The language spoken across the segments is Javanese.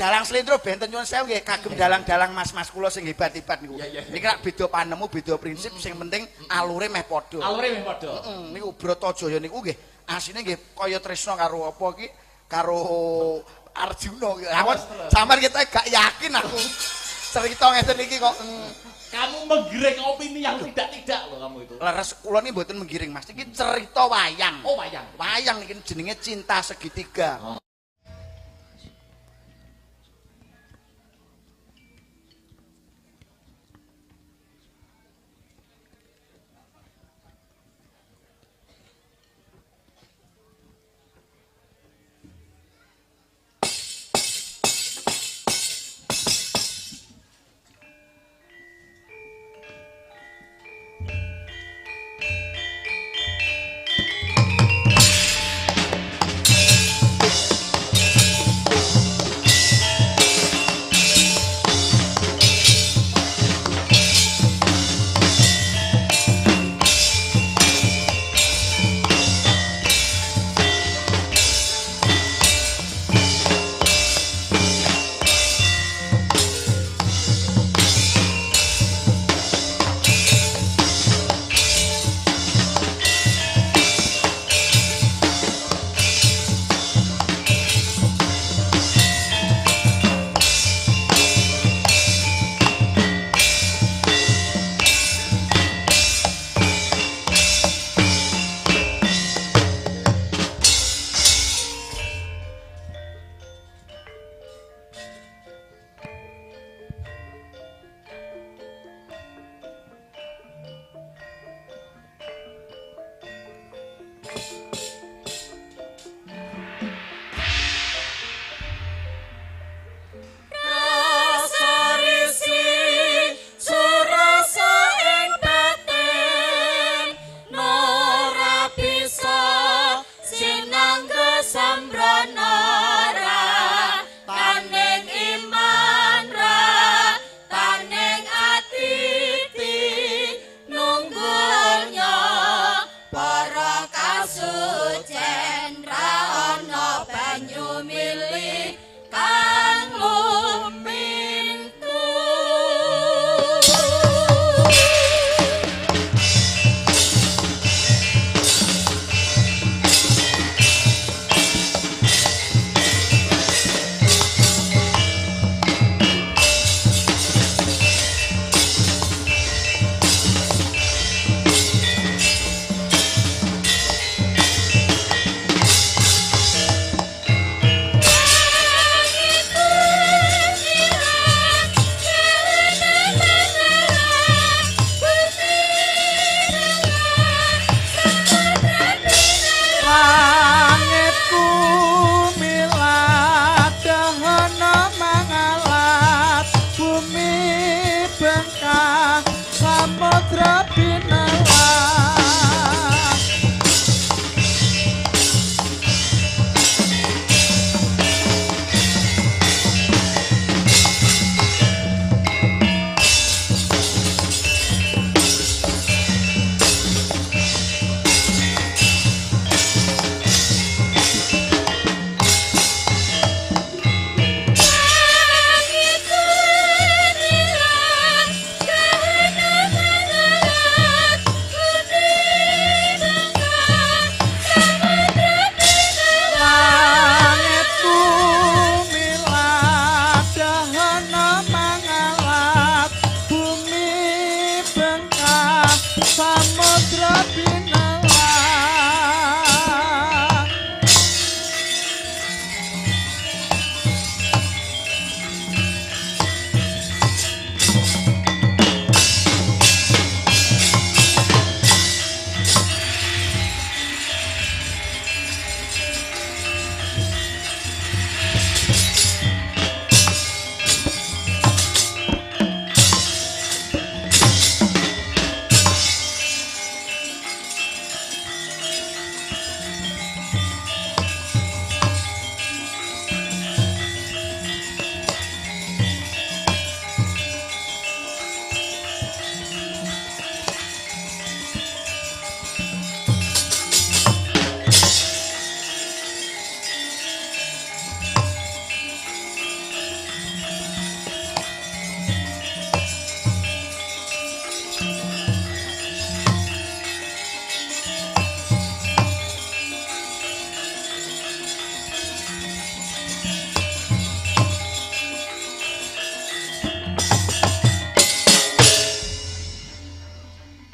dalang slendro benten nyuwun sewu nggih kagem dalang-dalang mas-mas kula sing hebat-hebat niku. Niki rak beda panemu, beda prinsip sing penting alure meh padha. Alure meh padha. Niku Bratajaya niku nggih asine nggih kaya tresna karo apa iki karo Arjuna. Awas sampean kita gak yakin aku. Cerita ngeten iki kok kamu menggiring opini yang tidak-tidak loh kamu itu. Leres kula niki mboten menggiring Mas. Iki cerita wayang. Oh, wayang. Wayang niki jenenge Cinta Segitiga. Oh. Kasu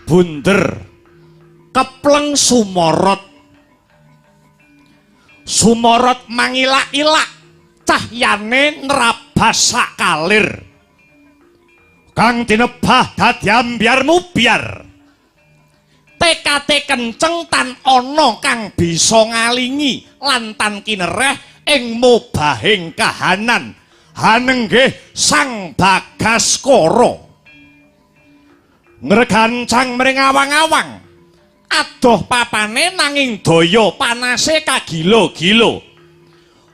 bunder kepleng sumorot mangilak-ilak cahyane nerabas sakalir kang tinebah dadi ambyar mubyar tekate kenceng tan ana kang bisa ngalingi lan tan kinereh ing mobahing kahanan hanenggih Sang Bagaskara ngregancang mring awang-awang adoh papane nanging daya panase kagilo-gilo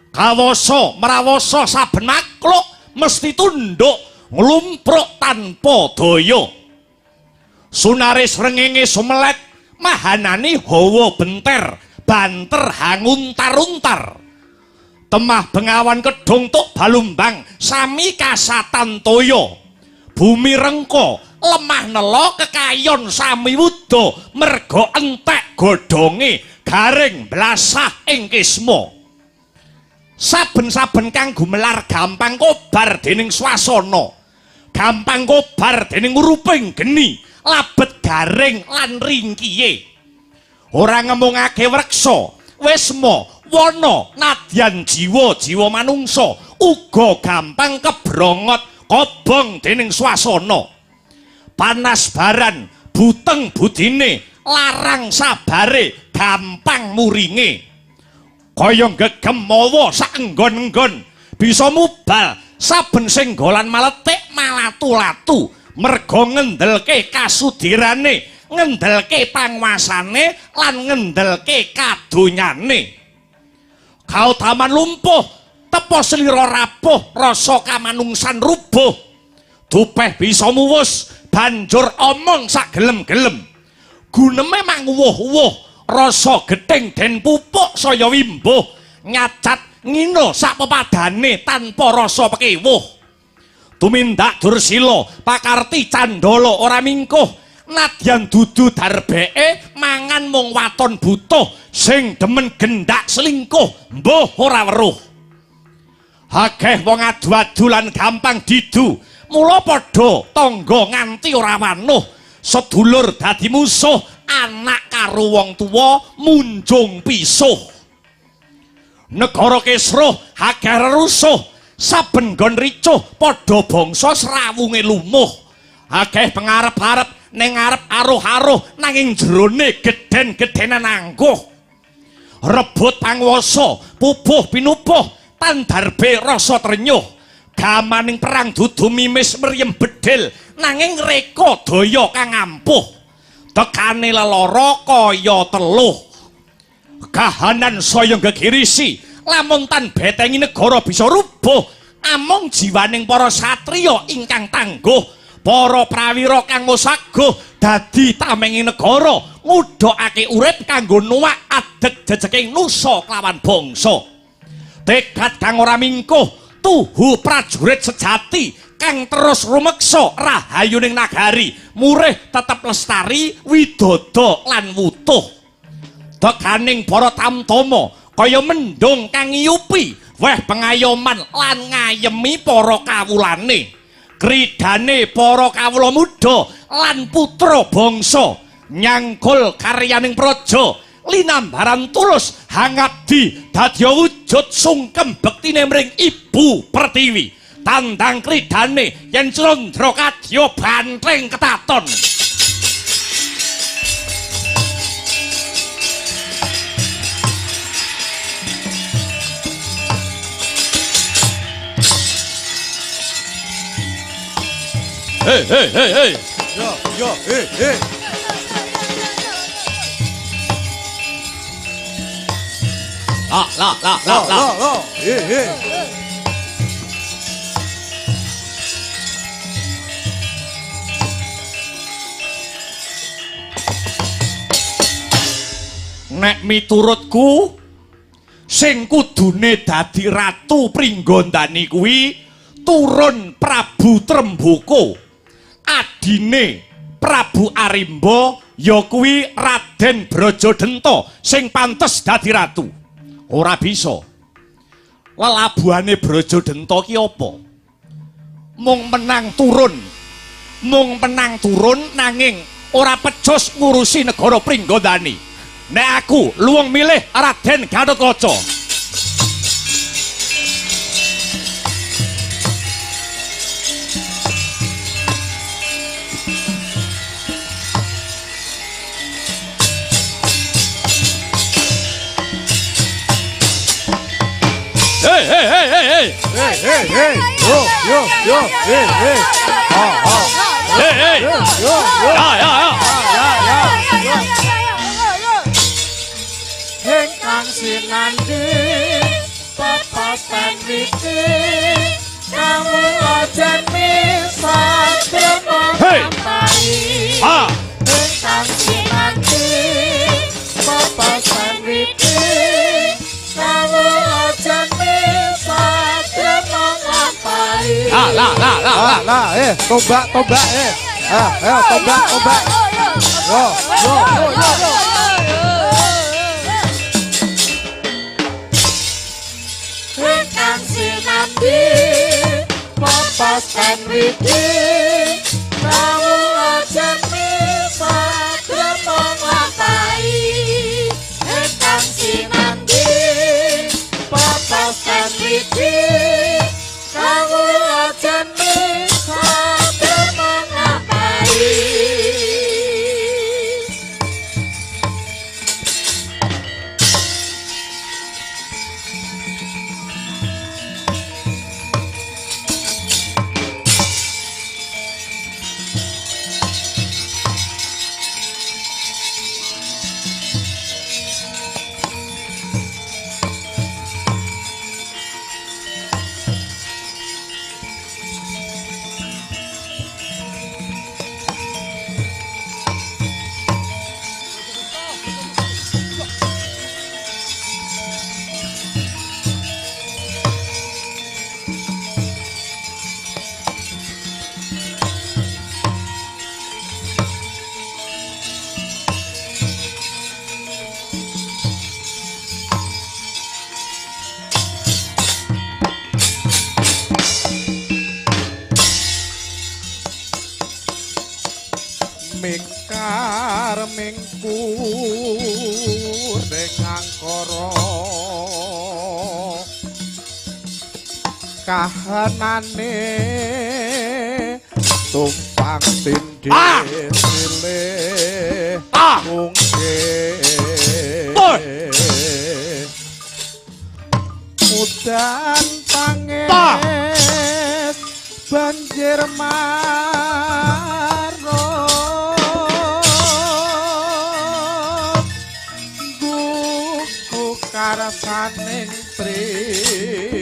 kawasa mrawasa saben makhluk mesti tunduk nglumpruk tanpa daya sunare srengenge sumelet mahanani hawa benter banter hanguntar-untar temah bengawan kedung tuk balumbang sami kasatan toya bumi rengko lemah nelo kekayon sami wuda merga entek godhonge garing blasah ing kisma saben-saben kang gumelar gampang kobar dening swasana gampang kobar dening uruping geni labet garing lan ringkiye ora ngemungake wreksa wisma wana nadyan jiwa manungsa uga gampang kebrongot kobong dening swasana panas baran buteng budine larang sabare gampang muringe kaya gegem mawa saenggon-enggon bisa mubal saben sing golan maletik malatu-latu merga ngendelke kasudirane ngendelke panguasane lan ngendelke kadonyane kautaman lumpuh tepo slira rapuh rasa kamanungsan rubuh dupeh bisa muwus banjur omong sak gelem-gelem guneme manguwuh-uwuh rasa gething den pupuk saya wimbuh nyacat ngino sak pepadane tanpa rasa pekewuh tumindak dursila pakarti candala ora mingkuh nadyan dudu darbeke mangan mung waton butuh sing demen gendak selingkuh mbuh ora weruh akeh wong adu-adu lan gampang didu mula padha tangga nganti ora wanuh sedulur dadi musuh anak karo wong tuwa munjung pisuh negara kesruh akeh rerusuh saben nggon ricuh padha bangsa srawunge lumuh akeh pengarep-arep ning ngarep aruh-aruh nanging jerone gedhen-gedhenan angkuh rebut panguwasa pupuh pinupuh tandarbe rasa trenyuh gamaning perang dudu mimis mriyem bedhil nanging reka daya kang ampuh tekane lelara kaya teluh kahanan saya gegirisi lamun tan betengi negara bisa rubuh amung jiwaning para satriya ingkang tangguh para prawira kang usaguh dadi tamenging negara ngudhokake urip kanggo nuwak adeg jejeking nusa klawan bangsa tekad kang ora mingkuh tuhu prajurit sejati kang terus rumeksa rahayuning nagari murih tetep lestari widodo lan wutuh dekaning para tamtama kaya mendung kang ngiyupi weh pengayoman lan ngayemi para kawulane kridane para kawula muda lan putra bangsa nyangkul karyaning praja linambaran tulus hangabdi dadi wujud sungkem bektine mring Ibu Pertiwi tandang kridane yen Candra kadya banteng ketaton Hey yo hey La. Nek miturutku sing kudune dadi ratu Pringgondani kuwi turun Prabu Tremboko adine Prabu Arimba ya kuwi Raden Brajadenta sing pantes dadi ratu. Ora bisa. Lelabuhane Brajadenta ki apa? Mung menang turun nanging ora pecus ngurusi negara Pringgondani. Nek aku luwung milih Raden Gatotkaca. Hey. Yo. Hey. Ya. Ingkang sinandi papasan witi kamu aja bisa termampai. Ingkang sinandi papasan witi kamu aja bisa termampai. Tombak, tombak. Yo. Ingkang sinambi papasan witi kamu aja bisa termampai. Ingkang sinambi papasan witi kamu aja bisa termampai. Mingkar mingkur dengan koro kahanane tumpang tindih silih udan pangis banjir karasaning priyangga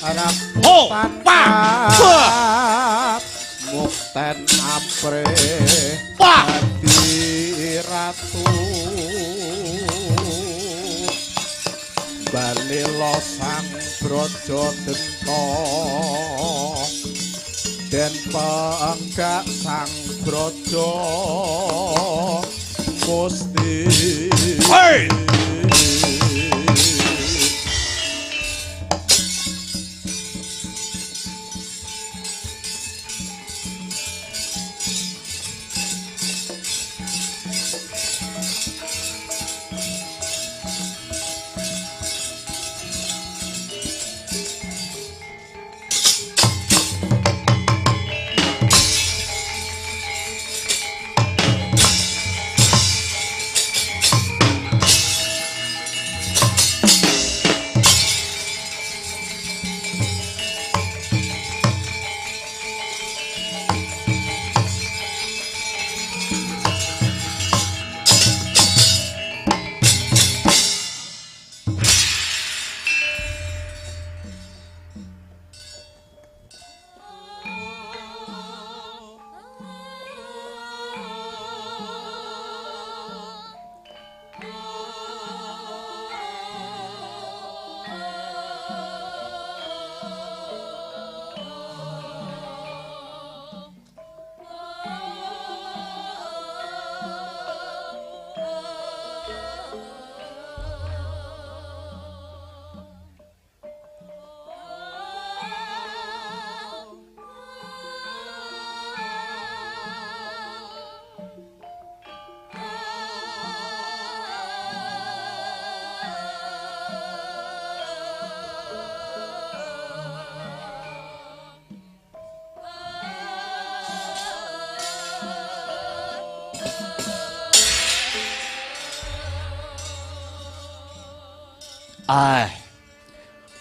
arep mukten apre dadi ratu balila sang braja denta den panggak sang braja Gusti. Hey!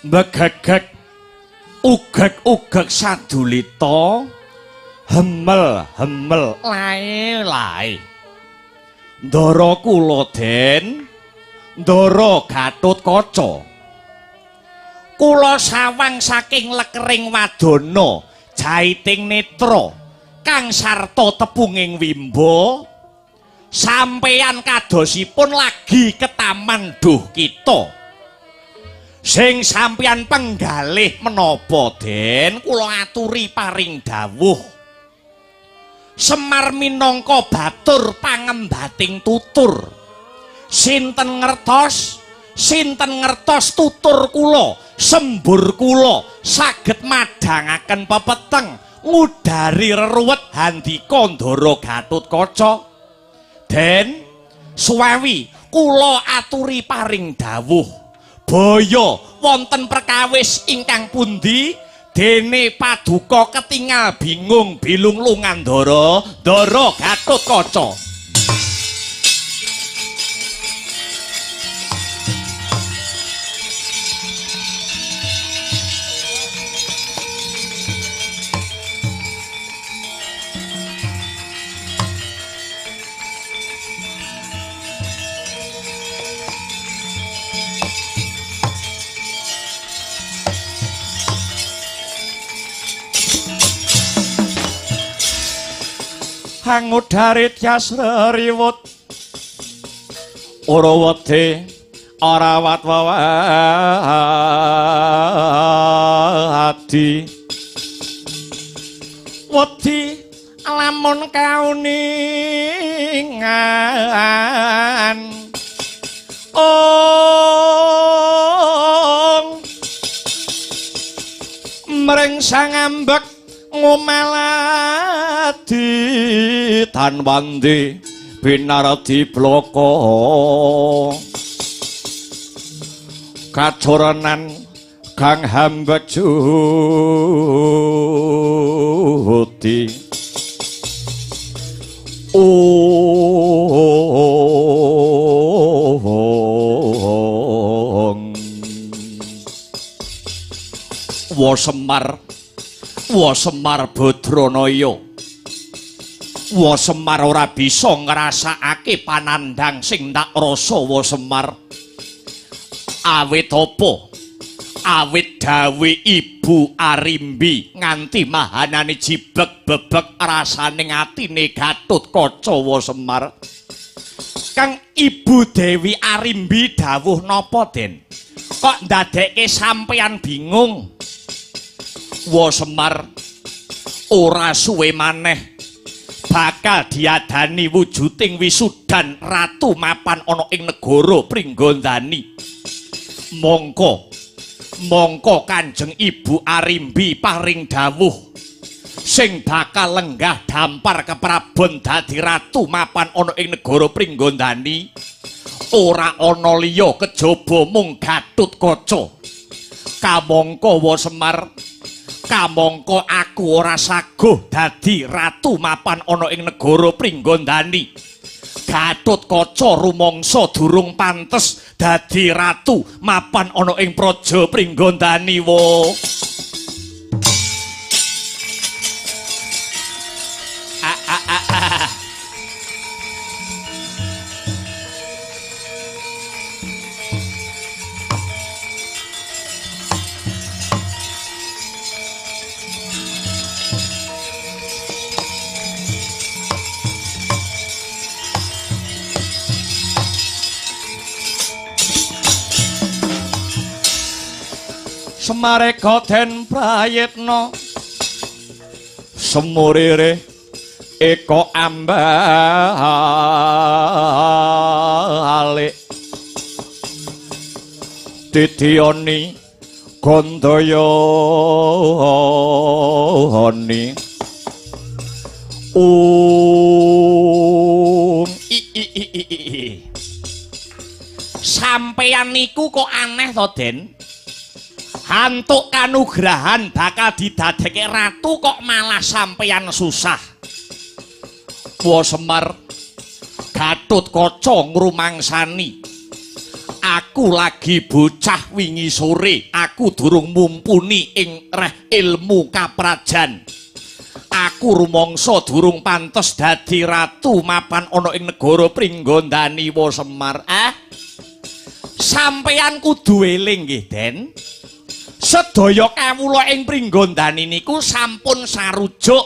Begegek ugek sadulita hemel lae ndara kula den ndara Gatotkaca kula sawang saking lekering wadana jaiting netra kang sarta tepunging wimba sampeyan kadosipun lagi ketaman duh kita sing sampeyan penggalih menapa den kula aturi paring dawuh Semar minangka batur pangembating tutur sinten ngertos tutur kula sembur kula saged madhangaken pepeteng ngudari reruwet handika Ndara Gatotkaca den suwawi kula aturi paring dawuh baya wonten perkawis ingkang pundi dene paduka ketingal bingung bilung-lungan Ndara Gatotkaca Hangudarit yasreriwut ora wedi ora watwawadi wedi lamun kauningan mring sang ambek ngumaladi tanwandi binaradi bloko kacoranan kang hamba juti Wa Semar Badranaya Wa Semar ora bisa ngrasakake panandang sing tak rasa Wa Semar awit apa awit dawe Ibu Arimbi nganti mahanane jibek bebek rasaning atine Gatotkaca Wa Semar Kang Ibu Dewi Arimbi dawuh napa den kok ndadekke sampeyan bingung Wa Semar ora suwe maneh bakal diadani wujuding wisudan ratu mapan ana ing negara Pringgondani mongko Kanjeng Ibu Arimbi paring dawuh sing bakal lenggah dampar keprabon dadi ratu mapan ana ing negara Pringgondani ora ana liya kejaba mung Gatotkaca kamangka Wa Semar kamangka aku ora saguh dadi ratu mapan ana ing negara Pringgondani Gatotkaca rumangsa durung pantes dadi ratu mapan ana ing praja Pringgondani wo Semareka den prayitna semurire eka ambalik Didioni Gandayani sampeyan niku kok aneh to Den hantuk kanugrahan bakal didadekke ratu kok malah sampeyan susah. Wa Semar Gatotkaca ngrumangsani Aku lagi bocah wingi sore, aku durung mumpuni ing reh ilmu kaprajan. Aku rumangsa durung pantes dadi ratu mapan ana ing negara Pringgondani wa Semar. Sampeyan kudu eling nggih, Den. Sedaya kawula ing Pringgondani niku sampun sarujuk.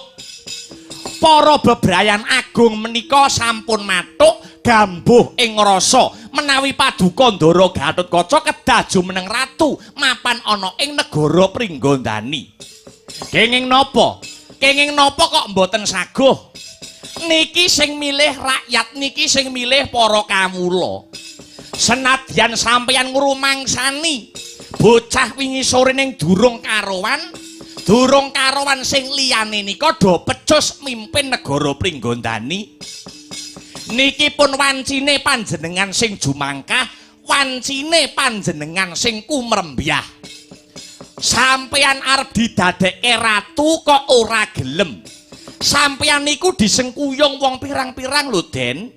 Para bebrayan agung menika sampun matuk gambuh ing rasa menawi paduka Ndara Gatotkaca kedah jumeneng ratu mapan ana ing negara Pringgondani. Kenging napa? Kenging napa kok mboten saguh? Niki sing milih rakyat, niki sing milih para kawula. Senadyan sampeyan ngrumangsani bocah wingi sore ning durung karowan sing liyane nika do pecus mimpin negara Pringgondani. Niki pun wancine panjenengan sing jumangkah, wancine panjenengan sing kumrembyah. Sampeyan arep didadekke ratu kok ora gelem. Sampeyan niku disengkuyung wong pirang-pirang lho, Den.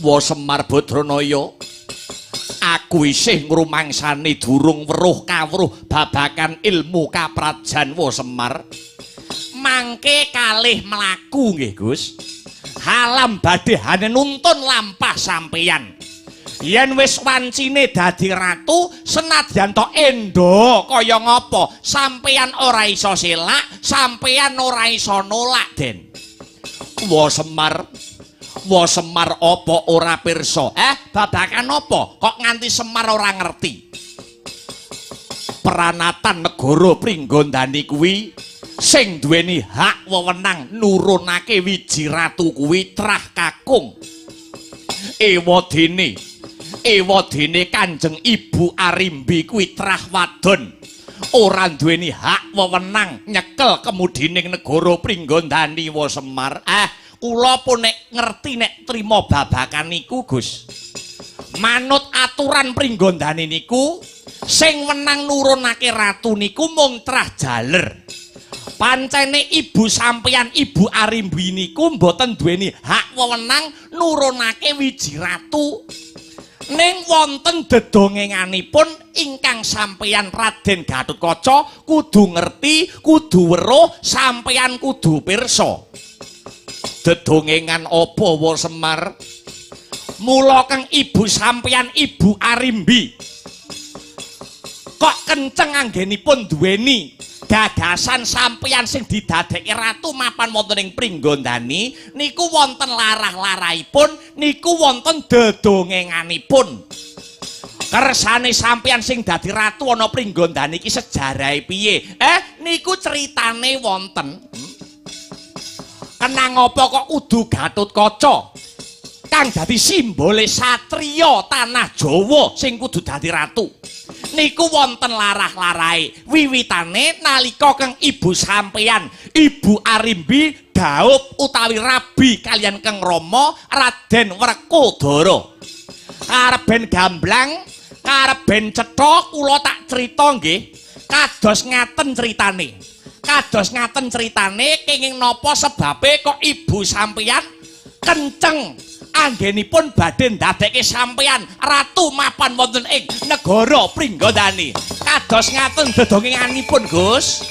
Wa Semar Badranaya. Aku isih ngrumangsani durung weruh kawruh babakan ilmu kaprajan wa Semar. Mangke kalih mlaku nggih, Gus. Halam badhe hane nuntun lampah sampeyan. Yen wis wancine dadi ratu, senadyan to endo kaya ngapa, sampeyan ora iso selak, sampeyan ora iso nolak, Den. Wa Semar apa ora pirsa? Babakan apa? Kok nganti Semar ora ngerti? Peranatan negara Pringgondani kuwi sing duweni hak wewenang nurunake wiji ratu kuwi trah kakung. Ewadene Kanjeng Ibu Arimbi kuwi trah wadon. Ora duweni hak wewenang nyekel kemudining negara Pringgondani wa Semar. Kula pun nek ngerti nek trima babakan niku, Gus. Manut aturan Pringgondani niku sing wenang nurunake ratu niku mung trah jaler. Pancene ibu sampeyan Ibu Arimbi niku mboten duweni hak wewenang nurunake wiji ratu. Ning wonten dedongenganipun ingkang sampeyan Raden Gatotkaca kudu ngerti, kudu weruh, sampeyan kudu pirsa. Dedongengan apa wa Semar? Mula kang ibu sampeyan Ibu Arimbi kok kenceng anggenipun duweni gagasan sampeyan sing didadekke ratu mapan wonten ing Pringgondani niku wonten larah-larahipun, niku wonten dedongenganipun. Kersane sampeyan sing dadi ratu ana Pringgondani iki sejarahe piye? Niku critane wonten. Kenang apa kok kudu Gatotkaca kang dadi simbole satriya tanah Jawa sing kudu dadi ratu. Niku wonten larah-larahe wiwitane nalika kang ibu sampeyan Ibu Arimbi dhaup utawi rabi kaliyan Kang Rama Raden Werkodara. Kareben gamblang, kareben cetha kula tak crita nggih. Kados ngaten critane. Kados ngaten critane kenging napa sebabe kok ibu sampeyan kenceng anggenipun badhe ndadekke sampeyan ratu mapan wonten ing negara Pringgondani. Kados ngaten dedongenganipun, Gus.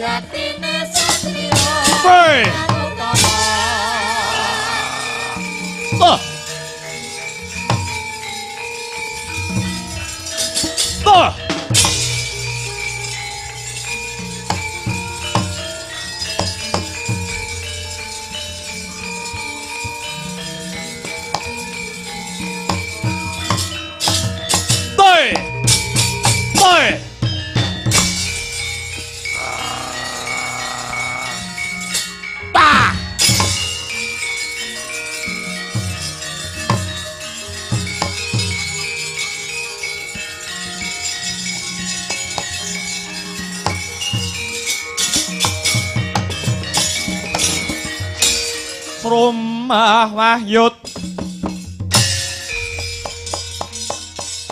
Sejatine satriya Hei. Utama Tuh. Tuh. Tuh. Tuh. Ah. Rumah Wahyut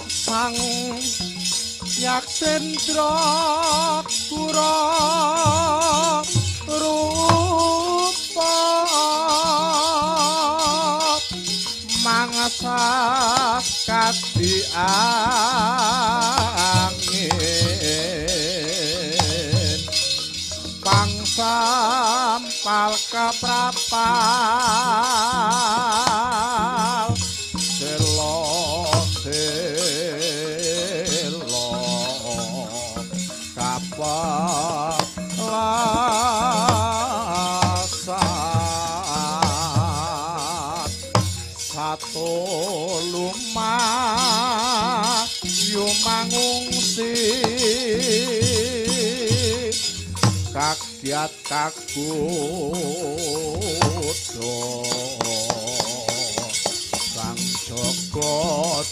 sang Yaksendra Kura rupa mangsa kadi angin pangsampal kaprapal selo selo kapalasat satu lumah yumangungsi kagiat kagudo sang Joko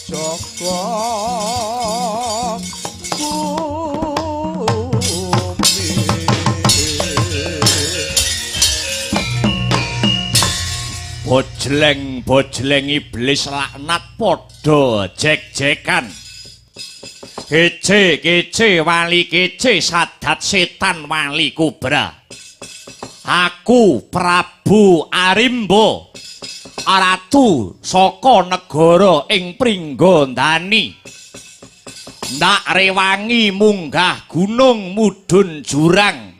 bumi bojleng iblis laknat padha jek-jekan kece wali kece sadat setan wali kubra aku Prabu Arimba ratu saka negara ing Pringgondani ndak rewangi munggah gunung mudhun jurang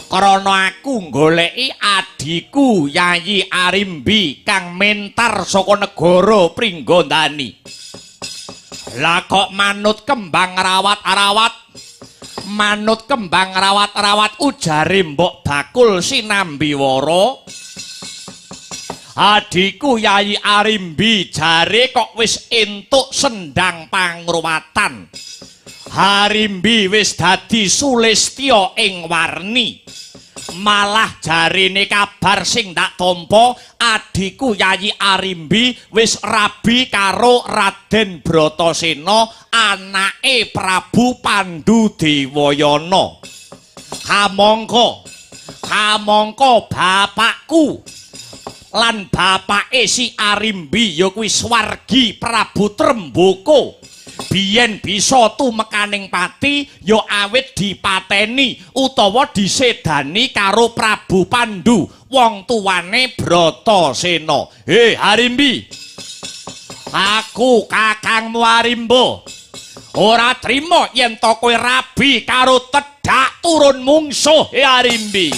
krana aku goleki adiku Yayi Arimbi kang mentar saka negara Pringgondani. Lah kok manut kembang rawat-rawat ujare Mbok Bakul Sinambiwara adiku Yayi Arimbi jare kok wis entuk sendang pangruwatan. Harimbi wis dadi sulistya ing warni. Malah jarine kabar sing ndak tampa adiku Yayi Arimbi wis rabi karo Raden Bratasena anake Prabu Pandudewayana. Kamangka bapakku lan bapake si Arimbi ya kuwi Swargi Prabu Tremboko. Biyen bisa tumekaning pati ya awit dipateni utawa disedani karo Prabu Pandu wong tuwane Bratasena. He Arimbi, aku kakangmu Arimba ora trima yen to kowe rabi karo tedhak turun mungsuh. He Arimbi,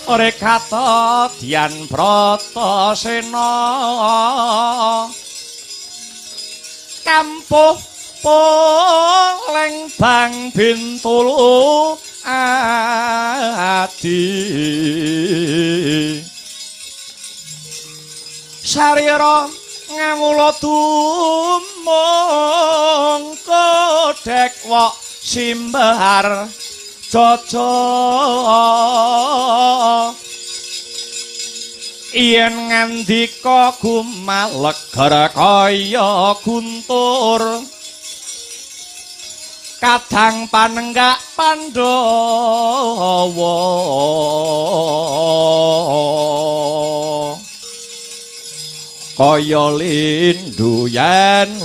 Rekata Dian Bratasena kampuh Lembang Bintulu adi sarira ngamula dumung kodhek wok simbahar jojo yen ngandika gumalegara kaya guntur kadang panenggak Pandhawa kaya lindu yen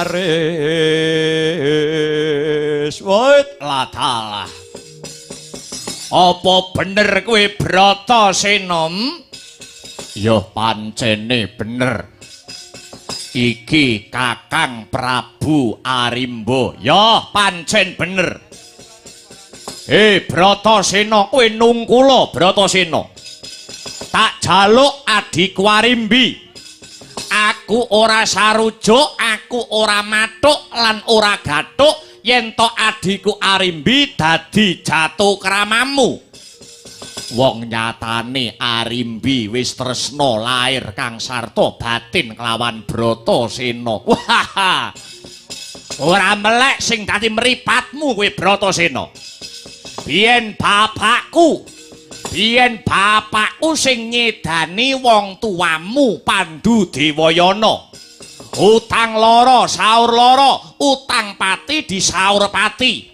maris wit latalah apa bener kowe Bratasena ya pancene bener iki Kakang Prabu Arimba ya pancen bener Bratasena kowe nungkula Bratasena tak jaluk adikku Arimbi aku ora sarujuk aku ora mathuk lan ora gathuk yen to adikku Arimbi dadi jatuh kramamu wong nyatane Arimbi wis tresna lair kang sarta batin kelawan Bratasena wah ora melek sing dadi mripatmu kowe Bratasena biyen bapakku sing nyedani wong tuamu Pandhu Dewayana utang loro saur loro utang pati disaur pati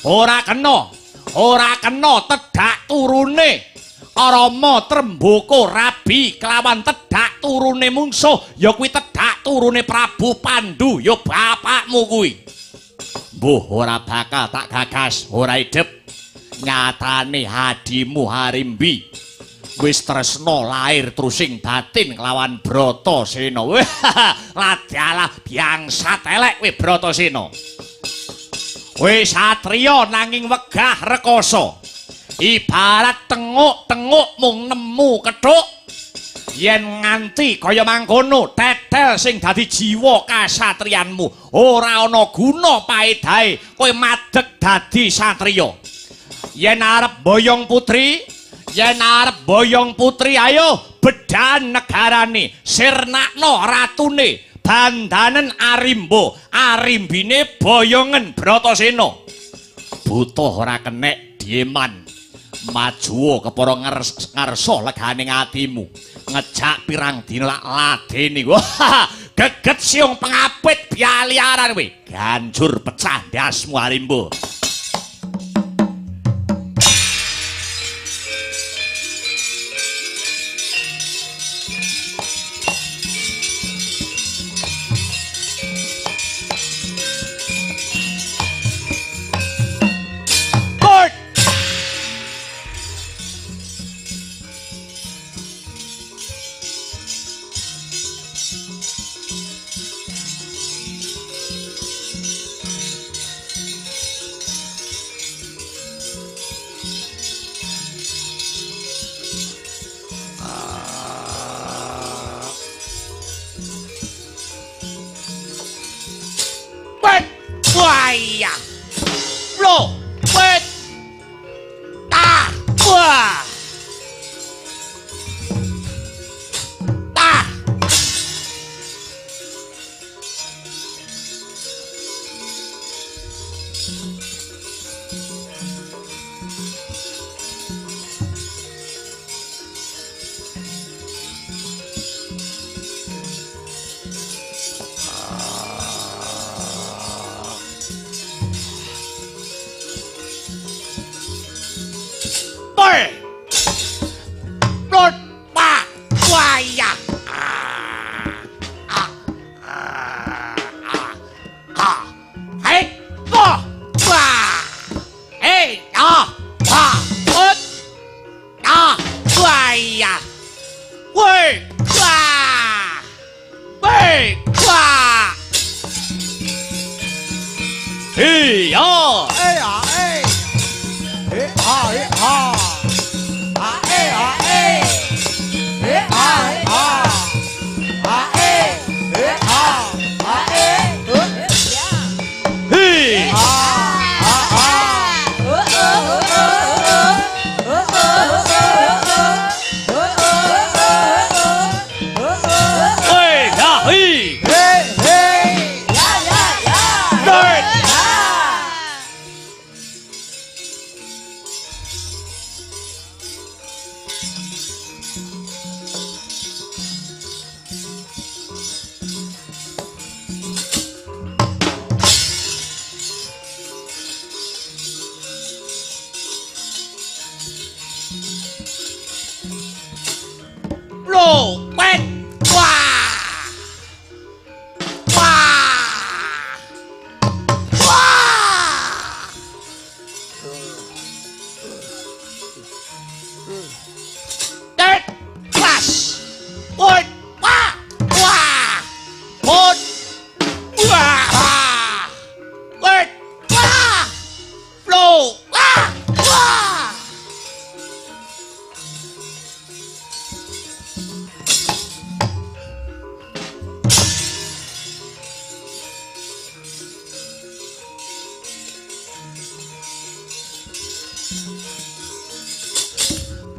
ora kena tedak turune Rama Trembaka Rabi kelawan tedak turune mungsuh ya kuwi tedak turune Prabu Pandhu ya bapakmu kuwi mbuh ora bakal tak gagas ora idep nyatane hadimu Harimbi wis tresna lair trusing batin kelawan Bratasena ladalah biangsat elek kowe Bratasena kowe satriya nanging wegah rekoso ibarat tenguk-tenguk mung nemu kethuk yen nganti kaya mangkono tetel sing dadi jiwa kasatriyanmu ora ana guna paedahe kowe madeg dadi satriya yen arep boyong putri ayo bedan negarane sirnakno ratune bandanen Arimbine boyongen Bratasena butuh ora kenek dieman maju kepara ngarsa leganing atimu ngejak pirang dina ladeni wah geget siung pengapit bialiaran kowe ganjur pecah ndasmu Arimba Waya lo wet ta wah ta Iya. Eh ya, eh.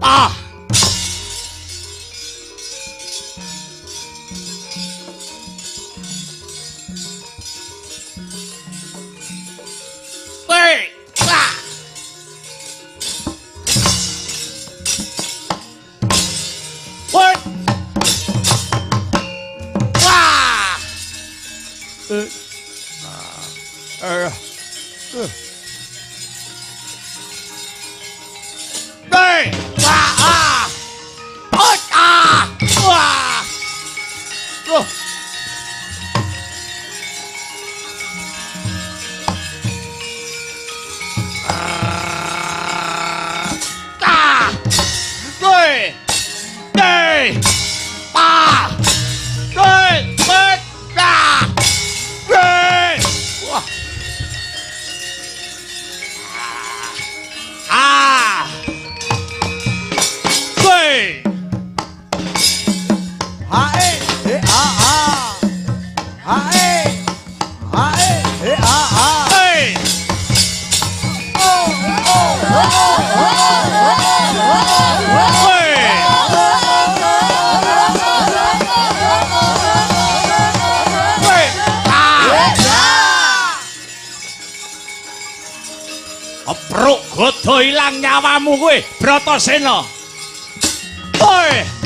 Ah. Wait. Ah. Wait. Wah. Hey. Wah. Ah. Oh. Ah. Wah. Loh. Ah. Hey. Hey. Ah. Hey. Hey. Ah. Hey. Wah. Ah. Hey. Hae, ha ha. Hae. Hae, ha ha. Hey. Hey. Hey. Ah. Abruk godo ilang nyawamu kowe, Bratasena. Hoi.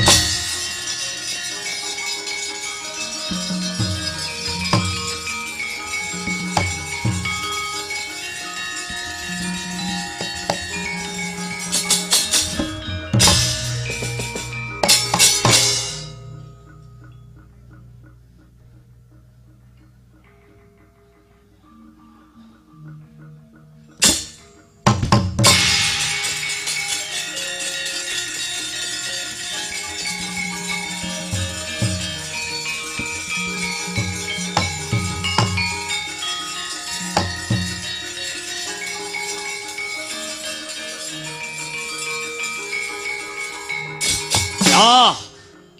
Ya,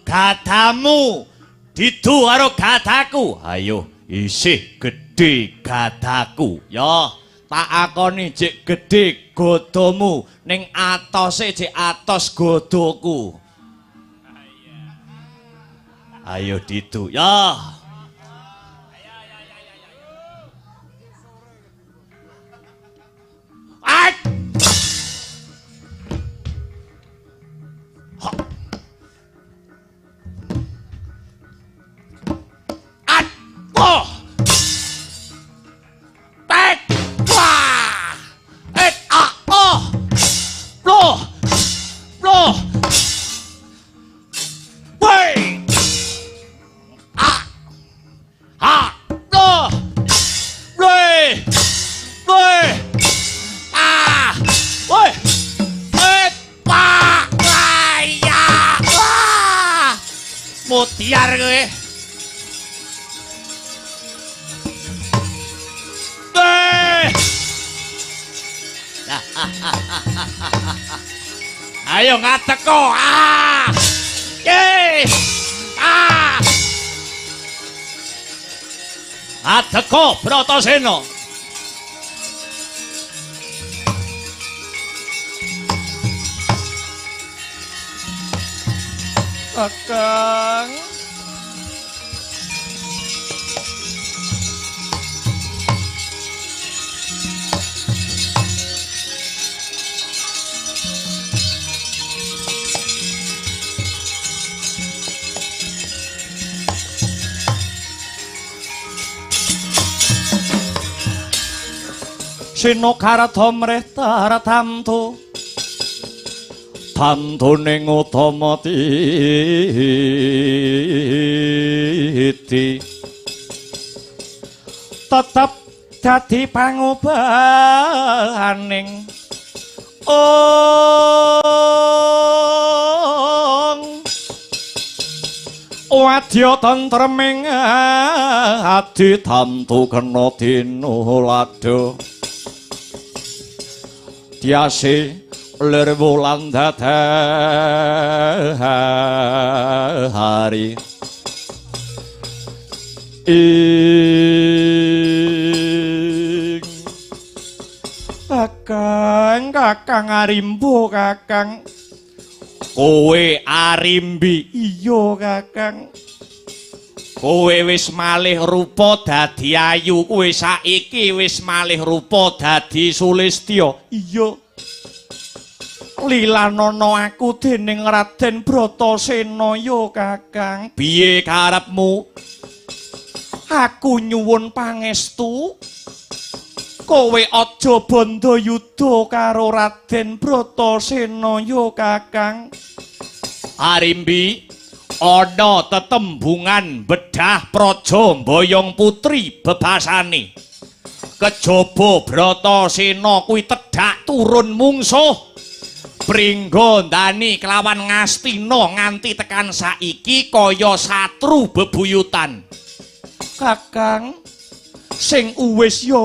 gadamu didu karo gadaku. Ayo, isih gedhe gadaku. Ya, tak akoni jek gedhe godomu ning atose jek atos godoku. Ayo didu, ya. Ai! Oh! Back! Wah! Et ah! Oh! Blow! Blow! Wait! Ah! Ah! Blow! Wait! Wait! Ah! Wait! Et! Wah! Wah! Ya! Wah! Mutiar kowe. Ayo ngateko. Ah! Ye! Ah! Ateko Bratasena. Kakang. Sinokarata mrehtar tamtu tantuning utama titi tetep dadi pangobaning wadya tentreming adi tamtu kena dinulada tiase lir wulan dadari ing kakang arimbo kakang Kowe Arimbi. Iya Kakang. Kowe wis malih rupa dadi ayu, kowe saiki wis malih rupa dadi Sulistya. Iya. Lilanana aku dening Raden Bratasena ya Kakang. Piye karepmu? Aku nyuwun pangestu. Kowe aja bandha yudha karo Raden Bratasena ya Kakang. Arimbi, ana tetembungan bedah praja Mboyong Putri bebasane. Kejaba Bratasena kuwi tedhak turun mungsuh. Pringgo ndani kelawan Ngastina nganti tekan saiki kaya satru bebuyutan. Kakang, sing uwis ya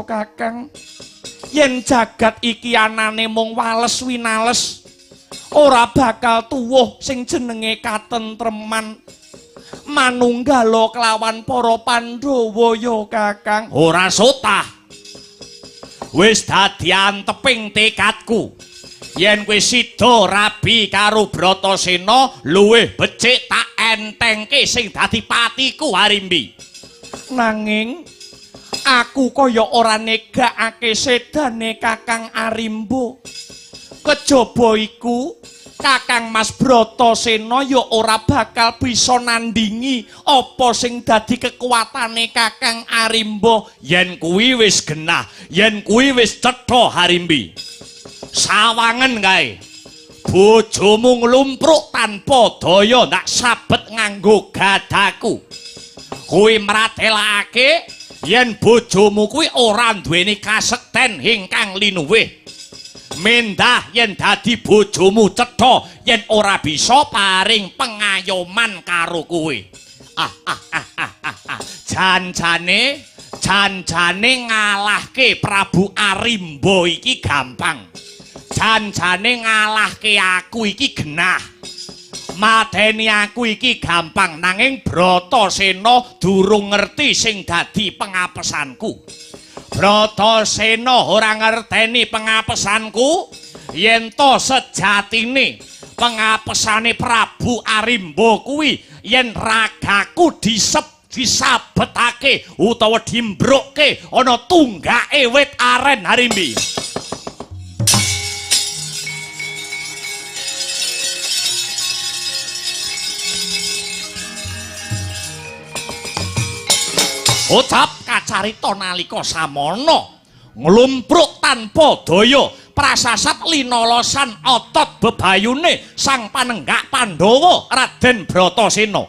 Kakang. Yen jagat iki anane mung wales winales, ora bakal tuwuh sing jenenge katentreman. Manunggala kelawan para Pandhawa ya Kakang. Ora sotah. Wis dadi anteping tekadku. Yen kowe sida rabi karo Bratasena, luwih becik tak entengke sing dadi patiku Arimbi. Nanging aku kaya ora negakake sedane Kakang Arimbo. Kejaba iku Kakang Mas Bratasena ya ora bakal bisa nandingi apa sing dadi kekuatane Kakang Arimbo. Yen kuwi wis genah, yen kuwi wis cetha Arimbi. Sawangen kae. Bojomu nglumpruk tanpa daya ndak sabet nganggo gadaku. Kuwi mratelake yen bojomu kuwi ora duweni kasekten ingkang linuwih. Mendah yen dadi bojomu cetha yen ora bisa paring pengayoman karo kowe. Janjane ngalahke Prabu Arimbo iki gampang. Janjane ngalahke aku iki genah. Mateni aku iki gampang, nanging Bratasena durung ngerti sing dadi pengapesanku. Bratasena ora ngerteni pengapesanku. Yen to sejatine pengapesane Prabu Arimbo kuwi yen ragaku disabetake utawa dimbrokke ana tunggake wit aren Arimbi. Ucap kacarita nalika samana nglumpruk tanpa daya prasasat linolosan otot bebayune sang panenggak Pandhawa Raden Bratasena.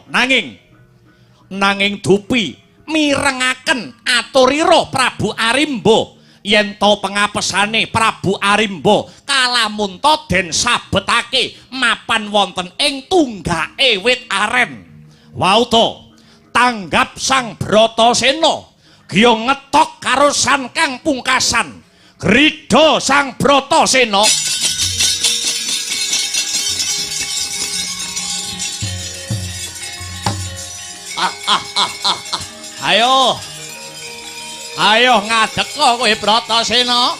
Nanging dupi mirengaken aturira Prabu Arimbo yen to pengapesane Prabu Arimbo kalamunta den sabetake mapan wonten ing tunggake wit aren. Wau to tanggap sang Bratasena giya ngetok karo san kang pungkasan. Grida sang Bratasena. Ayo ngadeka kowe Bratasena.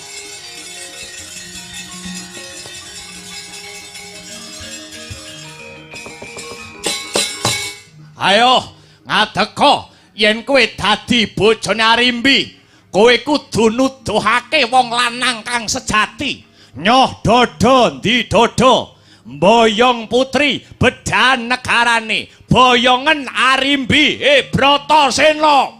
Ayo ngadeka yen kowe dadi bojone Arimbi, kowe kudu nuduhake wong lanang kang sejati. Nyoh dodo ndi dodo Mboyong Putri bedan negarane boyongen Arimbi Bratasena.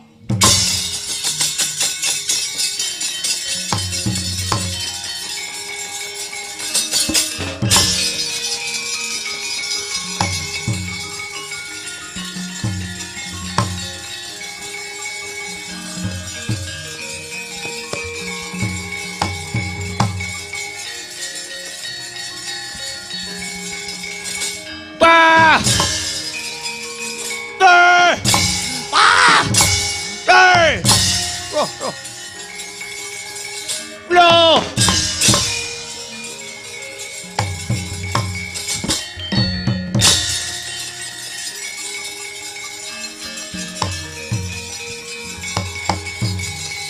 Loh.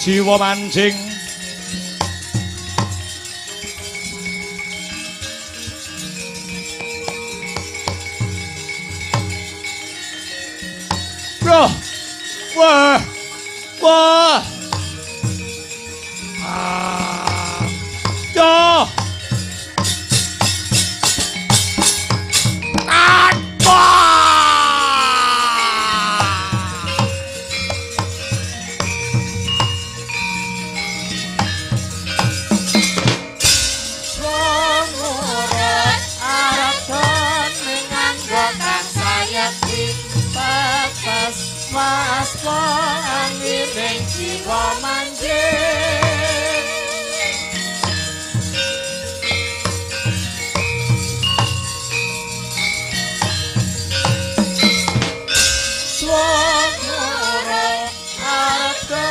Jiwa mancing waspa angiring jiwa manjing swara arga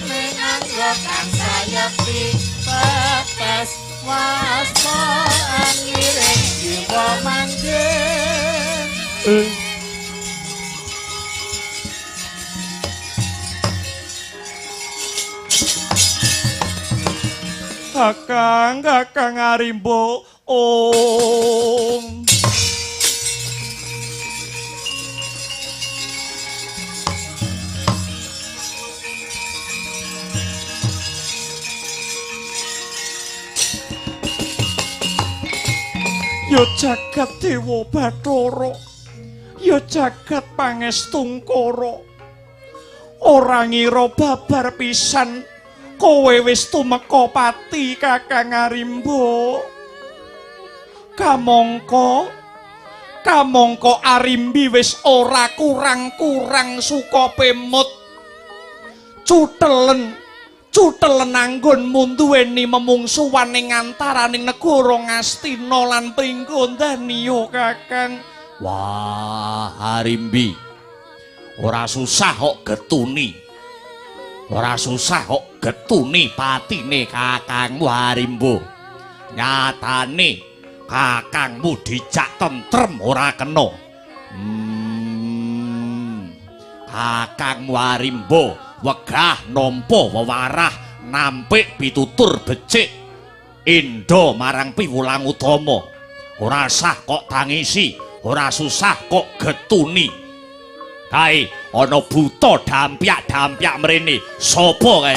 menangga kang sayepi tetes waspa angiring jiwa manjing Kakang Arimbo Om. Ya jagat Dewa Bathara, ya jagat Pangestungkara. Ora ngira babar pisan kowe wis tumeka pati Kakang Arimbo. Kamangka Arimbi wis ora kurang-kurang suka pemut. Cutelen anggonmu duweni memungsuhan ing antaraning negara Ngastina lan Pringgondani yo Kakang. Wah, Arimbi. Ora susah kok getuni. Ora susah kok getuni patine kakangmu Arimbo. Nyatane kakangmu dijak tentrem ora kena. Kakangmu Arimbo wegah nampa wewarah nampik pitutur becik Endo marang piwulang utama. Ora sah kok tangisi, ora susah kok getuni. Kae ana buta dampyak mrene. Sapa kae?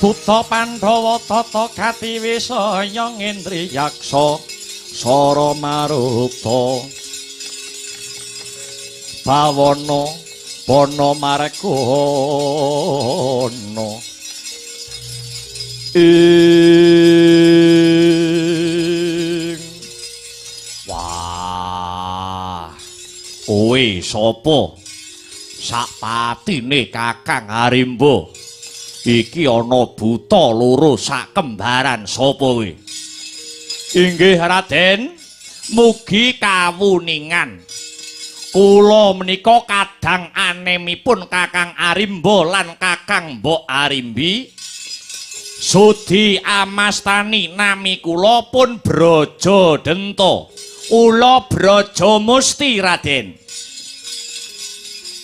Buta Pandhawa tata gati wisaya ngendriyaksa sara marupa bawana pana margana wah kowe sapa sakpatine Kakang Arimbo? Iki ana buta loro sak kembaran sapa kowe? Inggih Raden, mugi kawuningan. Kula menika kadang anemipun Kakang Arimbo lan Kakang Mbok Arimbi. Sudi amastani nami kula pun Brajadenta. Ula Brajamusti Raden.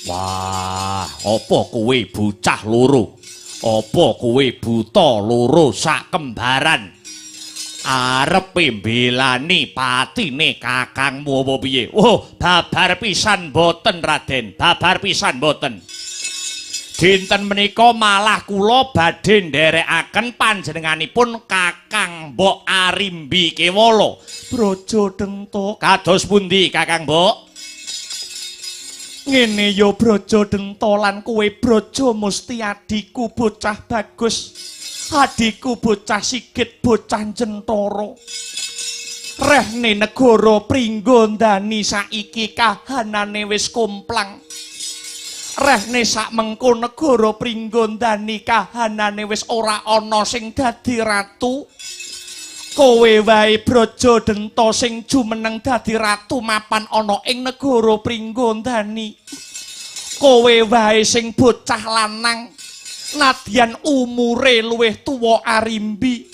Wah, apa kowe bocah loro? Apa kowe buta loro sak kembaran arepe mbelani patine kakangmu apa piye? Oh, babar pisan boten Raden, babar pisan boten. Dinten menika malah kula badhe nderekaken panjenenganipun Kakang Mbok Arimbi Kewala Brajadenta. Kados pundi Kakang Mbok? Ngene ya Brajadenta lan kowe Brajamusti adiku bocah bagus, adiku bocah sigit bocah jentara. Rehne negara Pringgondani saiki kahanane wis kumplang. Rehne sak mengko negara Pringgondani kahanane wis ora ana sing dadi ratu. Kowe wae Brajadenta sing jumeneng dadi ratu mapan ana ing negara Pringgondani. Kowe wae sing bocah lanang nadyan umure luwih tuwa Arimbi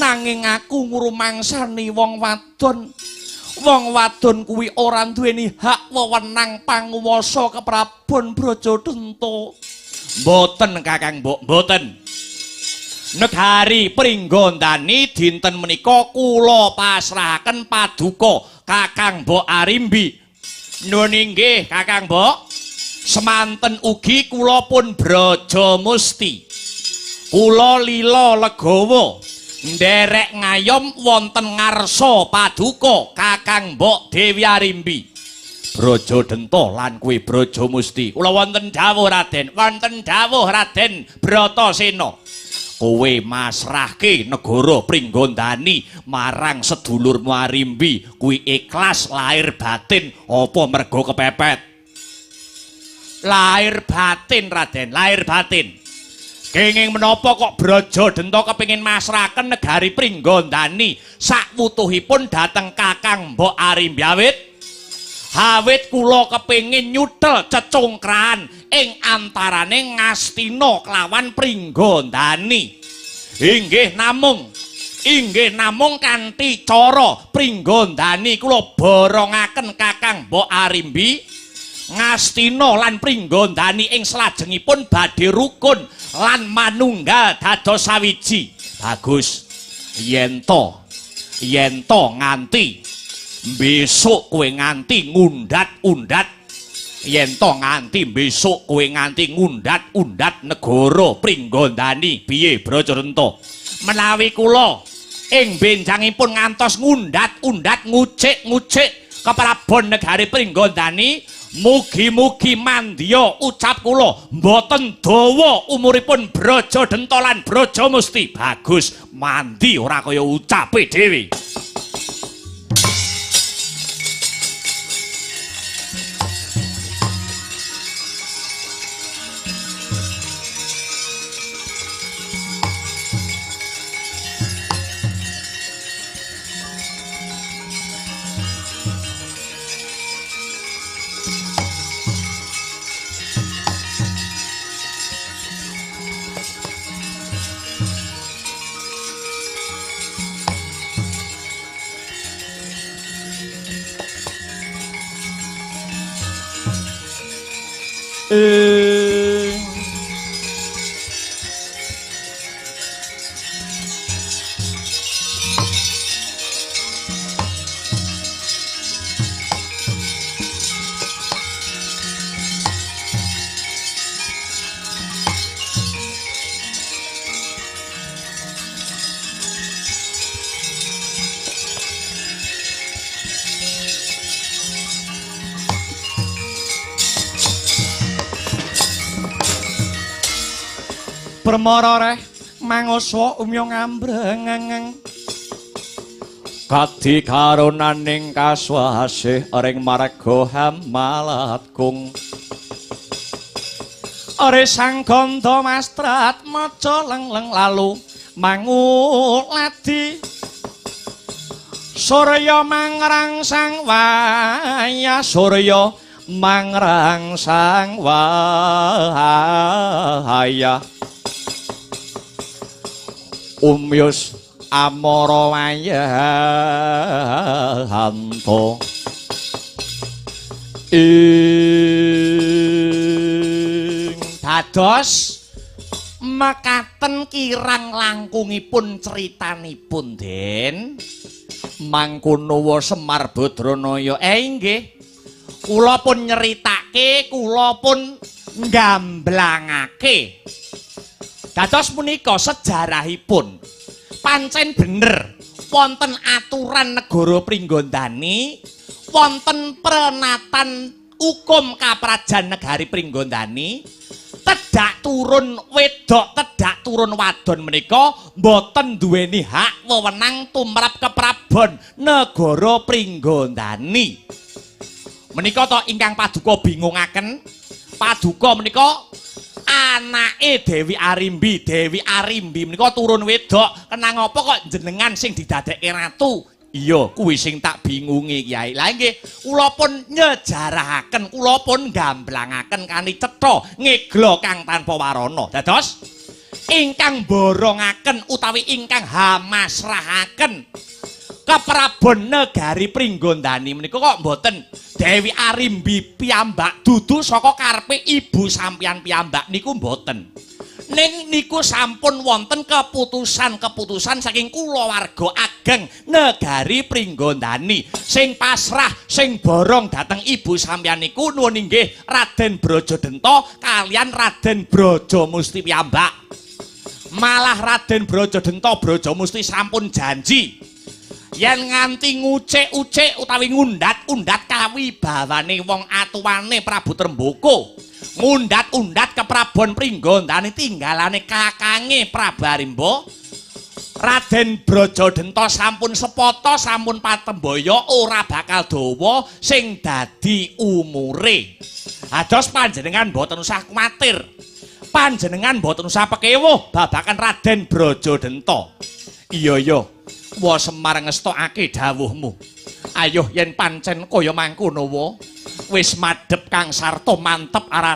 nanging aku ngrumangsani wong wadon. Wong wadon kuwi ora duweni hak wewenang panguwasa keprabon Brajadenta. Mboten Kakang Mbok, mboten. Negari Pringgondani dinten menika kula pasrahaken paduka Kakang Mbok Arimbi. Nuwun inggih Kakang Mbok. Semanten ugi kula pun Brajamusti. Kula lila legawa nderek ngayom wonten ngarsa paduka Kakang Mbok Dewi Arimbi. Brajadenta lan kuwi Brajamusti. Kula wonten dawuh Raden, wonten dawuh Raden Bratasena. Kowe masrahke negara Pringgondani marang sedulurmu Arimbi kuwi ikhlas lahir batin apa mergo kepepet? Lahir batin Raden, lahir batin. Kenging menapa kok Brajadenta kepengin masrahaken negari Pringgondani sakwutuhipun dhateng Kakang Mbok Arimbi awit kula kepengin nyuthel cecungkrahan ing antarane Ngastina kelawan Pringgondani. Inggih namung kanthi cara Pringgondani kula borongaken Kakang Mbok Arimbi. Ngastina lan Pringgondani ing salajengipun badhe rukun lan manunggal dados sawiji. Bagus. Yen to nganti besok kowe nganti ngundat-undat, yen to nganti besok kowe nganti ngundat-undat negara Pringgondani piye Brajadenta? Menawi kula ing benjangipun ngantos ngundat-undat ngucik-ngucik keprabon negari Pringgondani, mugi-mugi mandya ucap kula mboten dawa umuripun Brajadenta lan Brajamusti. Bagus, mandi ora kaya ucape dhewe. Permara reh manguswa umya ngambrengeng kadi karonaning kaswasih ring marga hamalatgung ore sang gandha mastrat maca lengleng lalu manguladi surya mangrangsang waya surya mangrangsang waya umyus amara wayahanto ing dados mekaten kirang langkungipun critanipun Den Mangkunawa Semar Badranaya. Inggih kula pun nyeritake, kula pun nggamblangake. Dados punika sejarahipun pancen bener wonten aturan negara Pringgondani, wonten prenatan hukum kaprajan negari Pringgondani, tedak turun wedok, tedak turun wadon menika boten duweni hak wewenang tumrap keprabon negara Pringgondani. Menika to ingkang paduka bingungaken Paduka menika anake Dewi Arimbi. Dewi Arimbi menika turun wedok. Kenang apa kok jenengan sing didadekke ratu? Iya, kuwi sing tak bingungi, Kyai. Lah nggih, kula pun nyejarahaken, kula pun gamblangaken kani cetha ngegla kang tanpa warana. Dados ingkang borongaken utawi ingkang hamasrahaken keprabon negari Pringgondani menika kok mboten Dewi Arimbi piyambak dudu saka karepe ibu sampeyan piyambak niku mboten. Ning niku sampun wonten keputusan saking kulawarga ageng negari Pringgondani sing pasrah sing borong dhateng ibu sampeyan niku nuwun inggih Raden Brajadenta kalian Raden Brajamusti piyambak. Malah Raden Brajadenta Brajamusti sampun janji yen nganti ngucik-ucik utawi ngundat-undat kawibawane wong atuwane Prabu Tremboko, ngundat-undat keprabon Pringgondani tinggalane kakange Prabu Arimba, Raden Brajadenta sampun sepata sampun patembaya ora bakal dawa sing dadi umure. Ados panjenengan mboten usah kuwatir. Panjenengan mboten usah pekewuh babakan Raden Brajadenta. Iya. Wa Semar ngestokake dawuhmu. Ayo yen pancen kaya mangkono wa wis madhep Kang Sarta mantep aras